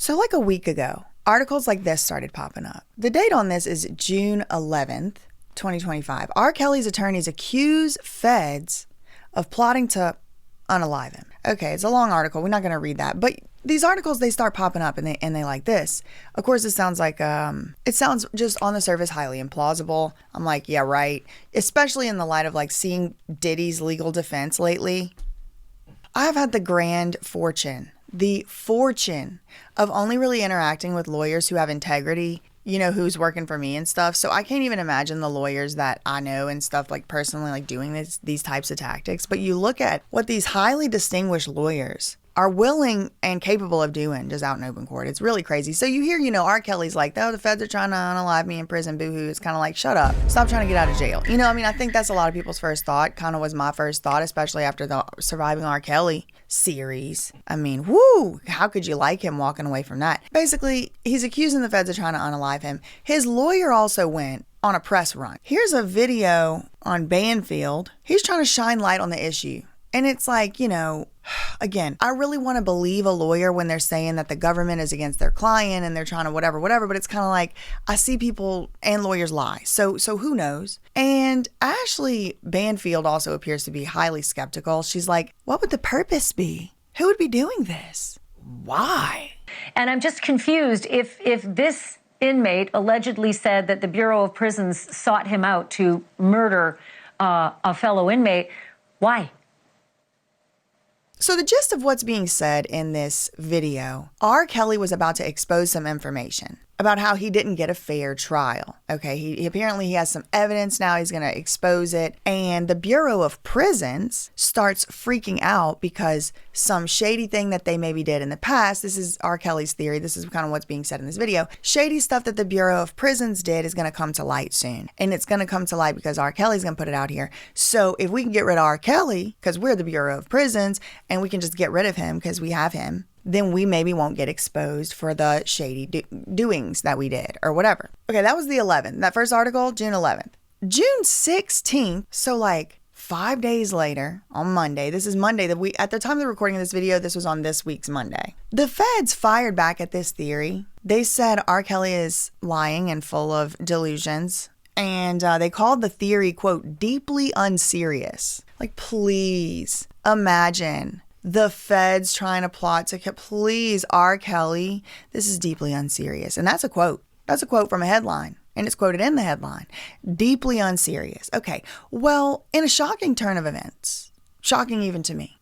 So like a week ago, articles like this started popping up. The date on this is June 11th, 2025. R. Kelly's attorneys accuse feds of plotting to unalive him. Okay, it's a long article. We're not going to read that. But these articles, they start popping up and they like this. Of course, it sounds like, it sounds just on the surface highly implausible. I'm like, yeah, right. Especially in the light of like seeing Diddy's legal defense lately. I've had the fortune of only really interacting with lawyers who have integrity, you know, who's working for me and stuff. So I can't even imagine the lawyers that I know and stuff, like personally, like doing these types of tactics. But you look at what these highly distinguished lawyers are willing and capable of doing just out in open court. It's really crazy. So you hear, you know, R. Kelly's like, oh, the feds are trying to unalive me in prison, boo-hoo. It's kind of like, shut up. Stop trying to get out of jail. You know, I mean, I think that's a lot of people's first thought. Kind of was my first thought, especially after the Surviving R. Kelly series. I mean, whoo, how could you like him walking away from that? Basically, he's accusing the feds of trying to unalive him. His lawyer also went on a press run. Here's a video on Banfield. He's trying to shine light on the issue. And it's like, you know, again, I really want to believe a lawyer when they're saying that the government is against their client and they're trying to whatever, but it's kind of like I see people and lawyers lie. So who knows? And Ashley Banfield also appears to be highly skeptical. She's like, what would the purpose be? Who would be doing this? Why? And I'm just confused if this inmate allegedly said that the Bureau of Prisons sought him out to murder a fellow inmate. Why? So the gist of what's being said in this video, R. Kelly was about to expose some information about how he didn't get a fair trial. Okay, he apparently has some evidence now. He's going to expose it. And the Bureau of Prisons starts freaking out because some shady thing that they maybe did in the past, this is R. Kelly's theory, this is kind of what's being said in this video, shady stuff that the Bureau of Prisons did is going to come to light soon. And it's going to come to light because R. Kelly's going to put it out here. So if we can get rid of R. Kelly, because we're the Bureau of Prisons, and we can just get rid of him because we have him, then we maybe won't get exposed for the shady doings that we did or whatever. Okay, that was the 11th. That first article, June 11th. June 16th, so like 5 days later, on Monday, this is Monday, at the time of the recording of this video, this was on this week's Monday. The feds fired back at this theory. They said R. Kelly is lying and full of delusions. And they called the theory, quote, deeply unserious. Like, please imagine the feds trying to plot to please R. Kelly. This is deeply unserious. And that's a quote. That's a quote from a headline. And it's quoted in the headline. Deeply unserious. Okay. Well, in a shocking turn of events, shocking even to me,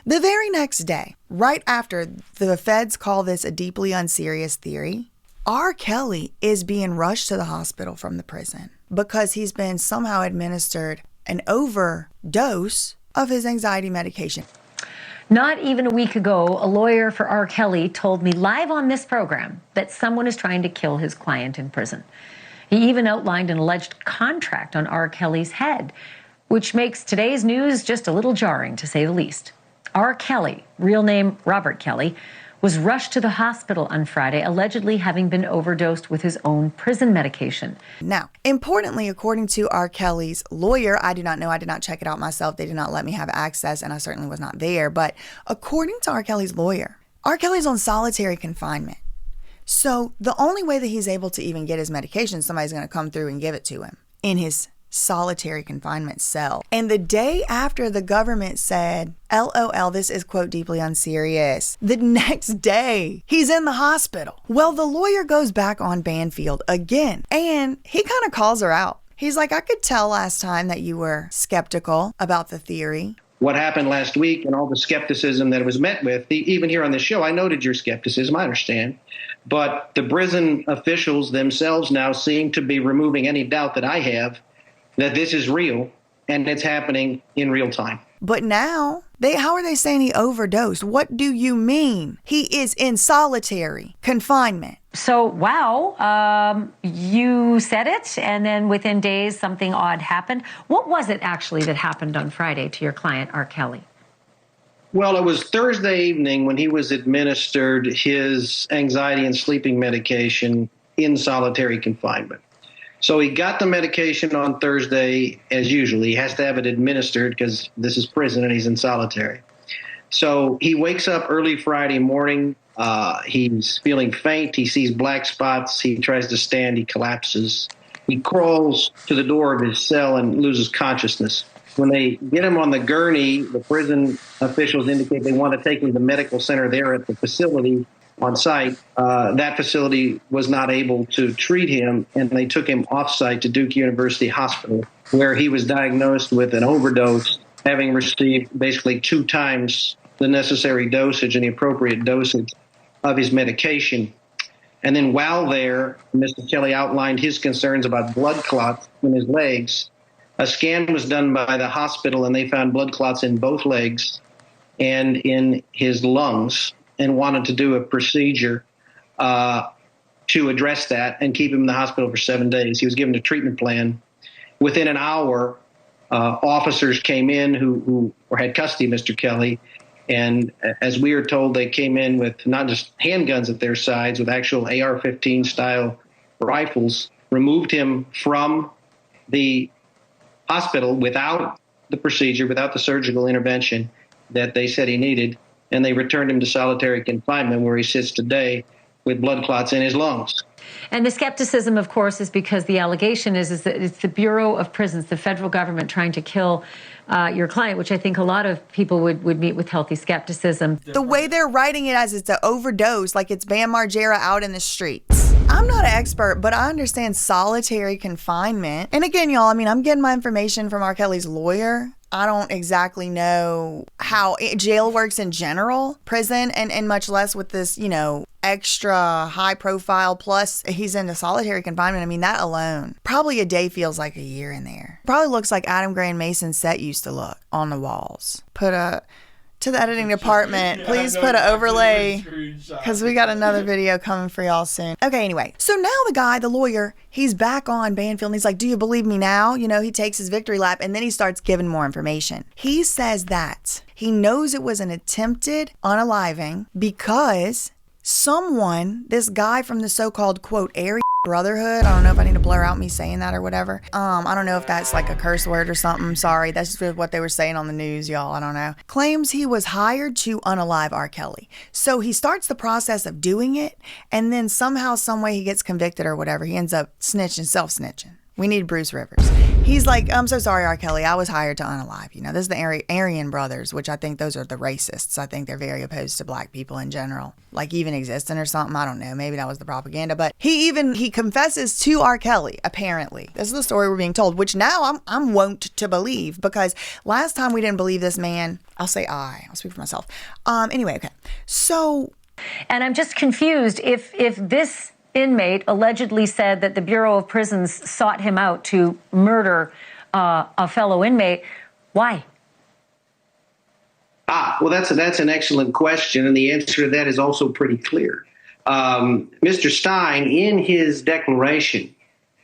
the very next day, right after the feds call this a deeply unserious theory, R. Kelly is being rushed to the hospital from the prison because he's been somehow administered an overdose of his anxiety medication. Not even a week ago, a lawyer for R. Kelly told me live on this program that someone is trying to kill his client in prison. He even outlined an alleged contract on R. Kelly's head, which makes today's news just a little jarring, to say the least. R. Kelly, real name Robert Kelly, was rushed to the hospital on Friday, allegedly having been overdosed with his own prison medication. Now, importantly, according to R. Kelly's lawyer, I do not know, I did not check it out myself, they did not let me have access, and I certainly was not there, but according to R. Kelly's lawyer, R. Kelly's on solitary confinement. So the only way that he's able to even get his medication, somebody's going to come through and give it to him in his solitary confinement cell. And the day after the government said, LOL, this is, quote, deeply unserious, the next day he's in the hospital. Well, the lawyer goes back on Banfield again, and he kind of calls her out. He's like, I could tell last time that you were skeptical about the theory. What happened last week and all the skepticism that it was met with, even here on this show, I noted your skepticism, I understand. But the prison officials themselves now seem to be removing any doubt that I have that this is real and it's happening in real time. But now, how are they saying he overdosed? What do you mean? He is in solitary confinement. So, wow, you said it, and then within days, something odd happened. What was it actually that happened on Friday to your client, R. Kelly? Well, it was Thursday evening when he was administered his anxiety and sleeping medication in solitary confinement. So he got the medication on Thursday, as usual. He has to have it administered because this is prison and he's in solitary. So he wakes up early Friday morning. He's feeling faint. He sees black spots. He tries to stand. He collapses. He crawls to the door of his cell and loses consciousness. When they get him on the gurney, the prison officials indicate they want to take him to the medical center there at the facility on site. That facility was not able to treat him, and they took him off-site to Duke University Hospital, where he was diagnosed with an overdose, having received basically 2 times the necessary dosage and the appropriate dosage of his medication. And then while there, Mr. Kelly outlined his concerns about blood clots in his legs. A scan was done by the hospital, and they found blood clots in both legs and in his lungs, and wanted to do a procedure to address that and keep him in the hospital for 7 days. He was given a treatment plan. Within an hour, officers came in who had custody of Mr. Kelly. And as we are told, they came in with not just handguns at their sides, with actual AR-15 style rifles, removed him from the hospital without the procedure, without the surgical intervention that they said he needed. And they returned him to solitary confinement, where he sits today with blood clots in his lungs. And the skepticism, of course, is because the allegation is that it's the Bureau of Prisons, the federal government, trying to kill your client, which I think a lot of people would meet with healthy skepticism. The way they're writing it as it's an overdose, like it's Bam Margera out in the streets. I'm not an expert, but I understand solitary confinement. And again, y'all, I mean, I'm getting my information from R. Kelly's lawyer. I don't exactly know how jail works in general, prison, and much less with this, extra high profile. Plus, he's into solitary confinement. I mean, that alone, probably a day feels like a year in there. Probably looks like Adam Gray and Mason's set used to look on the walls. To the editing department, please put an overlay, because we got another video coming for y'all soon. Okay, anyway. So now the lawyer, he's back on Banfield, and he's like, do you believe me now? He takes his victory lap, and then he starts giving more information. He says that he knows it was an attempted unaliving because this guy from the so-called, quote, Aryan Brotherhood, I don't know if I need to blur out me saying that or whatever. I don't know if that's like a curse word or something. Sorry, that's just what they were saying on the news, y'all. I don't know. Claims he was hired to unalive R. Kelly. So he starts the process of doing it, and then somehow, some way he gets convicted or whatever. He ends up self-snitching. We need Bruce Rivers. He's like, I'm so sorry, R. Kelly. I was hired to unalive. This is the Aryan brothers, which I think those are the racists. I think they're very opposed to black people in general, like even existing or something. I don't know. Maybe that was the propaganda. But he confesses to R. Kelly, apparently. This is the story we're being told, which now I'm wont to believe, because last time we didn't believe this man. I'll speak for myself. Anyway, okay. So. And I'm just confused if this inmate allegedly said that the Bureau of Prisons sought him out to murder a fellow inmate. Why? Well, that's an excellent question, and the answer to that is also pretty clear. Mr. Stein, in his declaration,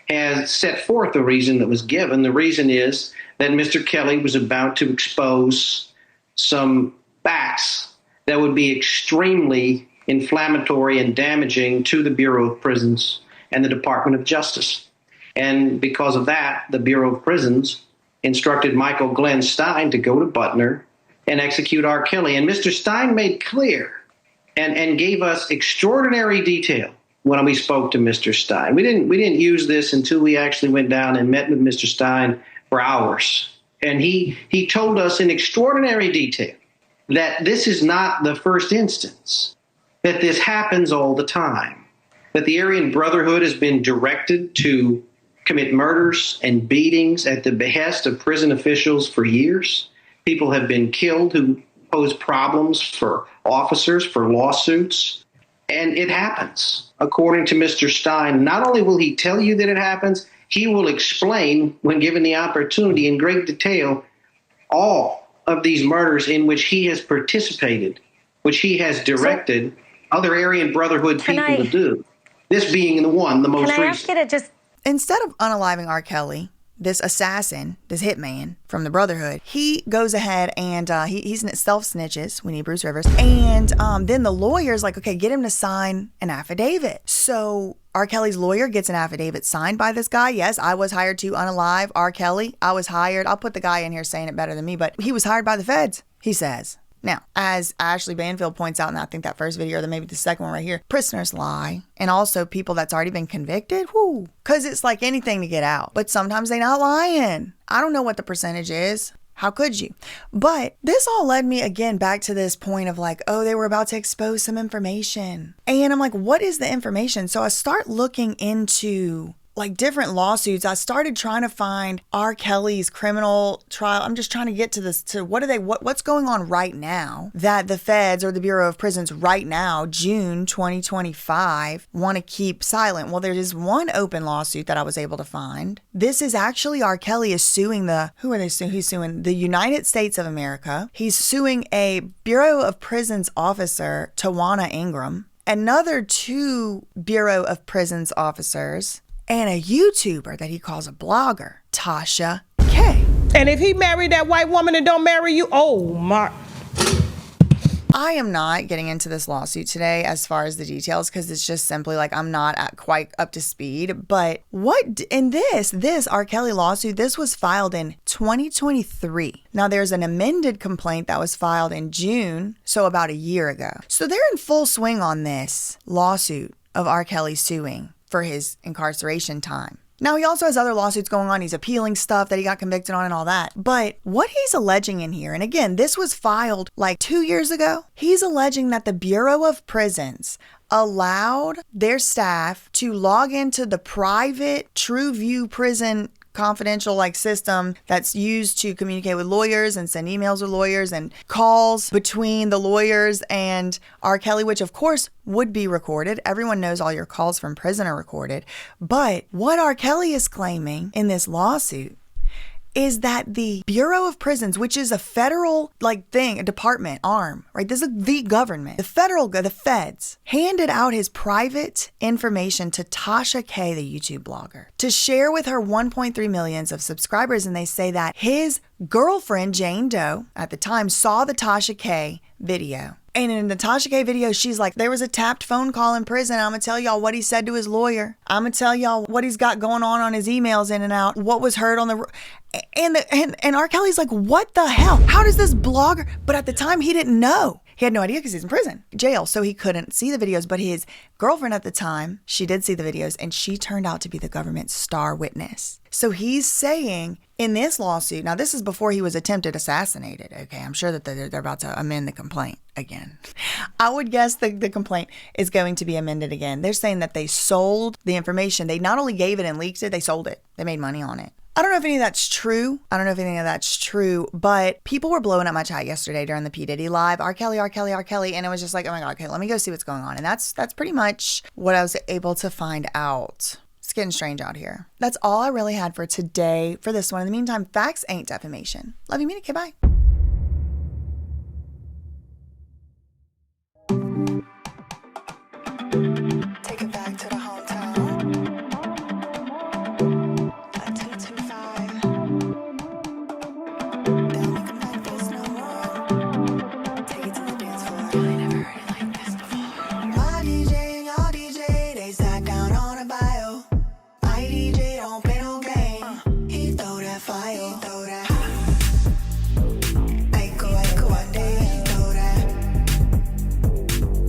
has set forth the reason that was given. The reason is that Mr. Kelly was about to expose some facts that would be extremely inflammatory and damaging to the Bureau of Prisons and the Department of Justice. And because of that, the Bureau of Prisons instructed Michael Glenn Stein to go to Butner and execute R. Kelly. And Mr. Stein made clear and gave us extraordinary detail when we spoke to Mr. Stein. We didn't use this until we actually went down and met with Mr. Stein for hours. And he told us in extraordinary detail that this is not the first instance, that this happens all the time, that the Aryan Brotherhood has been directed to commit murders and beatings at the behest of prison officials for years. People have been killed who pose problems for officers, for lawsuits, and it happens. According to Mr. Stein, not only will he tell you that it happens, he will explain, when given the opportunity, in great detail, all of these murders in which he has participated, which he has directed other Aryan Brotherhood people to do. This being the most recent. Can I ask you to just... Instead of unaliving R. Kelly, this assassin, this hitman from the Brotherhood, he goes ahead and he self-snitches. We need Bruce Rivers. And then the lawyer's like, okay, get him to sign an affidavit. So R. Kelly's lawyer gets an affidavit signed by this guy. Yes, I was hired to unalive R. Kelly. I was hired. I'll put the guy in here saying it better than me, but he was hired by the feds, he says. Now, as Ashley Banfield points out, and I think that first video, or then maybe the second one right here, prisoners lie. And also people that's already been convicted, because it's like anything to get out. But sometimes they not lying. I don't know what the percentage is. How could you? But this all led me again back to this point of like, oh, they were about to expose some information. And I'm like, what is the information? So I start looking into like different lawsuits. I started trying to find R. Kelly's criminal trial. I'm just trying to get to this, to what's going on right now that the feds or the Bureau of Prisons right now, June 2025, want to keep silent. Well, there is one open lawsuit that I was able to find. This is actually R. Kelly is suing who are they suing? He's suing the United States of America. He's suing a Bureau of Prisons officer, Tawana Ingram, another 2 Bureau of Prisons officers, and a YouTuber that he calls a blogger, Tasha K. And if he married that white woman and don't marry you, oh my. I am not getting into this lawsuit today as far as the details because it's just simply like I'm not quite up to speed. But what in this R. Kelly lawsuit, this was filed in 2023. Now there's an amended complaint that was filed in June, so about a year ago. So they're in full swing on this lawsuit of R. Kelly suing for his incarceration time. Now, he also has other lawsuits going on. He's appealing stuff that he got convicted on and all that. But what he's alleging in here, and again, this was filed like 2 years ago. He's alleging that the Bureau of Prisons allowed their staff to log into the private TrueView prison confidential system that's used to communicate with lawyers and send emails with lawyers and calls between the lawyers and R. Kelly, which of course would be recorded. Everyone knows all your calls from prison are recorded. But what R. Kelly is claiming in this lawsuit is that the Bureau of Prisons, which is a federal thing, a department, arm, right? This is the government. The feds handed out his private information to Tasha K, the YouTube blogger, to share with her 1.3 million of subscribers. And they say that his girlfriend, Jane Doe, at the time, saw the Tasha K video. And in the Tasha K video, she's like, there was a tapped phone call in prison. I'm going to tell y'all what he said to his lawyer. I'm going to tell y'all what he's got going on his emails in and out, what was heard on the... And R. Kelly's like, what the hell? How does this blogger... But at the time, he didn't know. He had no idea because he's in prison, jail, so he couldn't see the videos. But his girlfriend at the time, she did see the videos, and she turned out to be the government's star witness. So he's saying in this lawsuit, now this is before he was attempted assassinated, okay? I'm sure that they're about to amend the complaint again. I would guess the complaint is going to be amended again. They're saying that they sold the information. They not only gave it and leaked it, they sold it. They made money on it. I don't know if any of that's true, but people were blowing up my chat yesterday during the P. Diddy live, R. Kelly, and it was just like, oh my God, okay, let me go see what's going on. And that's pretty much what I was able to find out. It's getting strange out here. That's all I really had for today for this one. In the meantime, facts ain't defamation. Love you, mean it, okay, bye. Take it back to the hometown. At 225. Don't make 'em like this no more. Take it to the dance floor. I never heard it like this before. My DJ and your DJ, they sat down on a bio. My DJ don't play no game. He throw that fire. He throw that. I go one day. He throw that.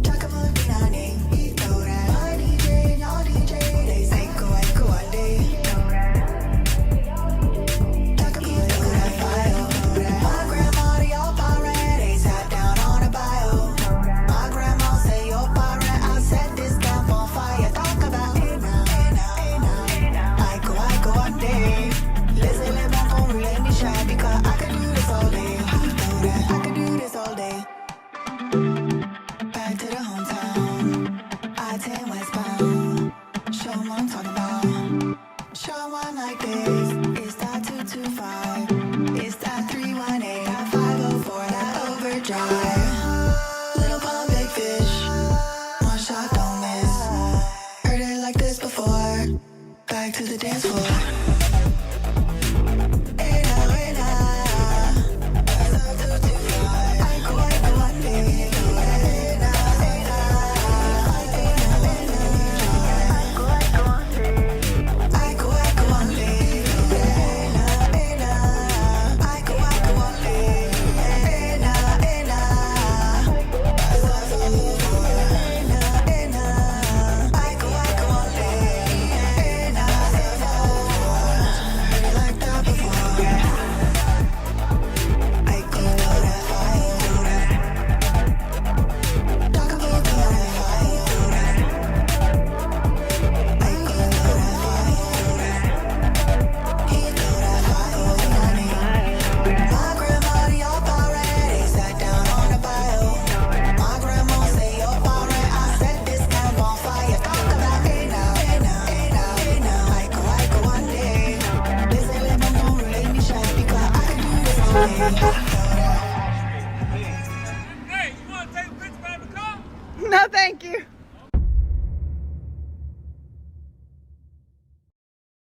Talk about me, name. He throw that. My DJ and your DJ, they say go one day. He throw that. Talk about me, throw that fire. My grandma to your parent, they sat down on a bio. My grandma say your parent, I set this camp on fire. Talk about it now. I go one day. Listen, let my phone let me shine because I could do this all day. I could do this all day. Back to the hometown. I-10 westbound. Show 'em what I'm talking about. Show 'em like this. It's that 225. It's that 318. That 504. That overdrive. Little pump, big fish. One shot, don't miss. Heard it like this before. Back to the dance floor. Hey now, hey now. That's our 225. I go one day. Hey now, hey now. I go one day. Hey now, hey now. I go one day. Hey now, hey now. Bye.